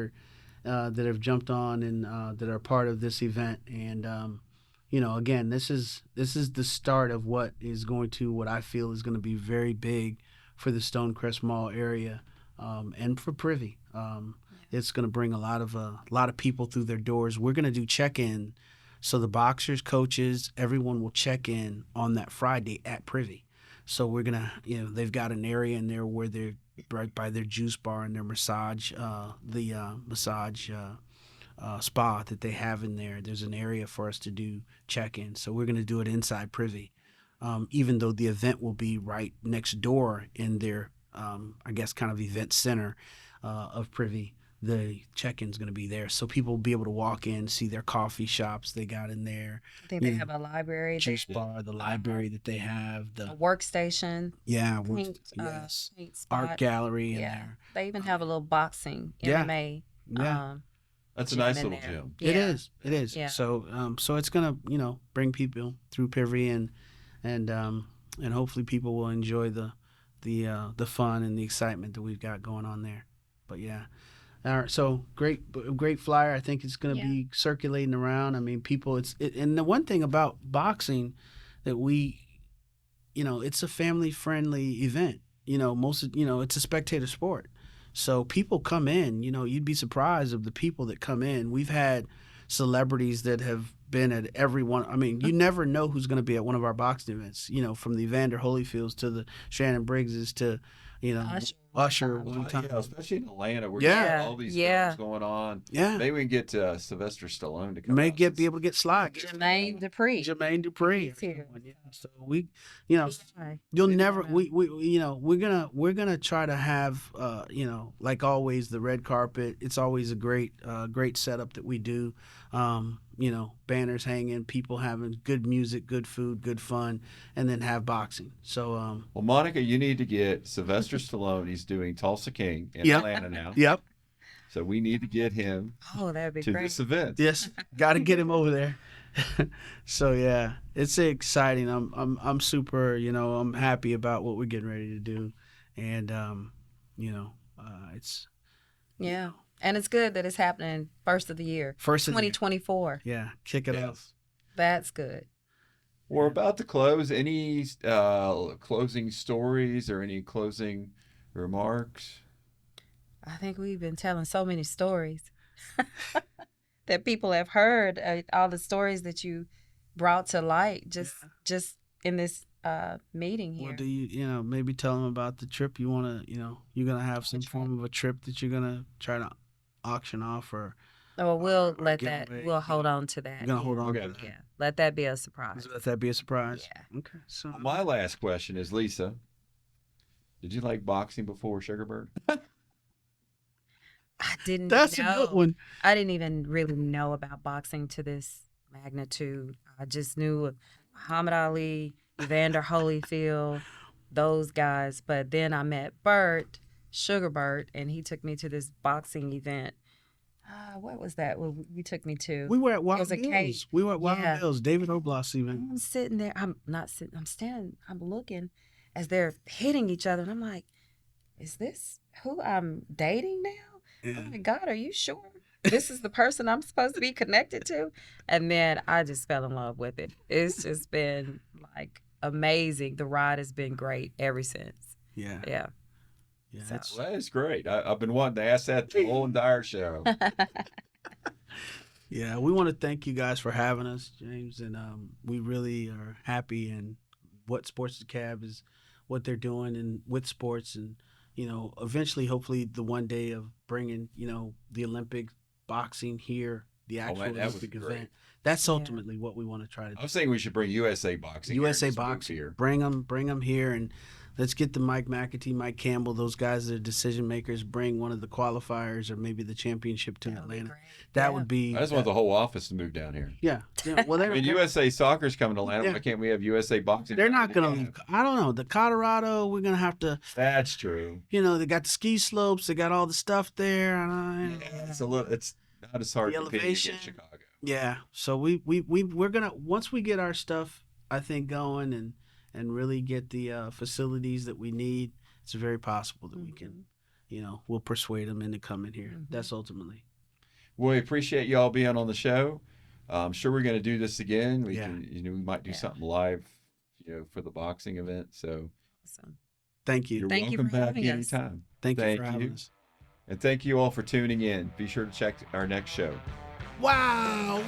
have jumped on and that are part of this event. And again, this is the start of what I feel is going to be very big for the Stonecrest Mall area and for Privy. It's going to bring a lot of people through their doors. We're going to do check-in. So the boxers, coaches, everyone will check in on that Friday at Privy. So we're gonna, they've got an area in there where they're right by their juice bar and their massage, spa that they have in there. There's an area for us to do check-in. So we're gonna do it inside Privy, even though the event will be right next door in their, I guess, kind of event center of Privy. The check-in's going to be there, so people will be able to walk in, see their coffee shops they got in there. I think they have a library, Juice bar, the library that they have, a workstation, paint, yes, paint spot. art gallery in Yeah, there. they even have a little boxing Yeah. MMA. Yeah, That's a gym nice in little there. gym. it Yeah. is. It is. Yeah. So it's gonna bring people through Privy and hopefully people will enjoy the fun and the excitement that we've got going on there. But yeah. All right, so great flyer. I think it's going to be circulating around. I mean, people. And the one thing about boxing that it's a family friendly event. It's a spectator sport, so people come in. You'd be surprised of the people that come in. We've had celebrities that have been at every one. I mean, you never know who's going to be at one of our boxing events. From the Evander Holyfields to the Shannon Briggses to Usher one time. Yeah, especially in Atlanta, where Yeah. you got all these things going on. Yeah. Maybe we can get Sylvester Stallone to come. May out. be able to get Sly. Jermaine Dupri. Jermaine Dupri. He's here. Yeah. So you'll never. We're gonna try to have like always, the red carpet. It's always a great setup that we do. Banners hanging, people having good music, good food, good fun, and then have boxing. So Well, Monica, you need to get Sylvester Stallone. He's doing Tulsa King in Atlanta now. Yep. So we need to get him Oh, that'd be to great. this event. Yes, got to get him over there. So yeah, it's exciting. I'm super. I'm happy about what we're getting ready to do, and it's Yeah. And it's good that it's happening first of the year. first of the year. 2024. Yeah, kick it off. That's good. We're about to close. Any closing stories or any closing remarks? I think we've been telling so many stories that people have heard, all the stories that you brought to light just in this meeting here. Well, do you maybe tell them about the trip you want to you're gonna have some form of a trip that you're gonna try to auction off or Oh, we'll let give that. away. We'll hold on to that. you're gonna hold on Okay. to that? Yeah, let that be a surprise. Let that be a surprise. Yeah. Okay. So My last question is, Lisa, did you like boxing before Sugarbird? I didn't. that's know. a good one. I didn't even really know about boxing to this magnitude. I just knew of Muhammad Ali, Evander Holyfield, those guys. But then I met Bert, Sugar Bert, and he took me to this boxing event. What was that? You took me to. We were at Wild was a Hills. cage. We were at Wild Yeah. Hills. David Oblas even. I'm sitting there. I'm not sitting. I'm standing. I'm looking as they're hitting each other, and I'm like, "Is this who I'm dating now? Yeah. Oh my God, are you sure this is the person I'm supposed to be connected to?" And then I just fell in love with it. It's just been like amazing. The ride has been great ever since. Yeah. Yeah. Yeah. So- It's, Well, that is great. I've been wanting to ask that the whole entire show. yeah. We want to thank you guys for having us, James, and we really are happy and what Sports the Cab is, what they're doing and with sports, and eventually, hopefully, the one day of bringing the Olympic boxing here, the actual man, that would Olympic be great. event. That's Yeah. ultimately what we want to try to I do. was thinking we should bring USA Boxing. USA here, just move boxing, here. bring them here, and Let's get the Mike McAtee, Mike Campbell, those guys that are decision makers, bring one of the qualifiers or maybe the championship to That would be Atlanta. great. That Yeah. would be. I just want the whole office to move down here. Yeah. Well, I mean, USA Soccer's coming to Atlanta. Yeah. Why can't we have USA Boxing? they're not Yeah. going to. I don't know. The Colorado, we're going to have to. That's true. They got the ski slopes. They got all the stuff there. Yeah, it's a little. It's not as hard The competing elevation. against Chicago. Yeah. So we're gonna, once we get our stuff, I think, going and really get the facilities that we need, it's very possible that we can, we'll persuade them into coming here. Mhm. That's ultimately. Well, we appreciate y'all being on the show. I'm sure we're going to do this again. We Yeah. can, we might do Yeah. something live, for the boxing event. So Awesome. Thank you. you're Thank you welcome for back having us. anytime. Thank you Thank for having you. us. And thank you all for tuning in. Be sure to check our next show. Wow.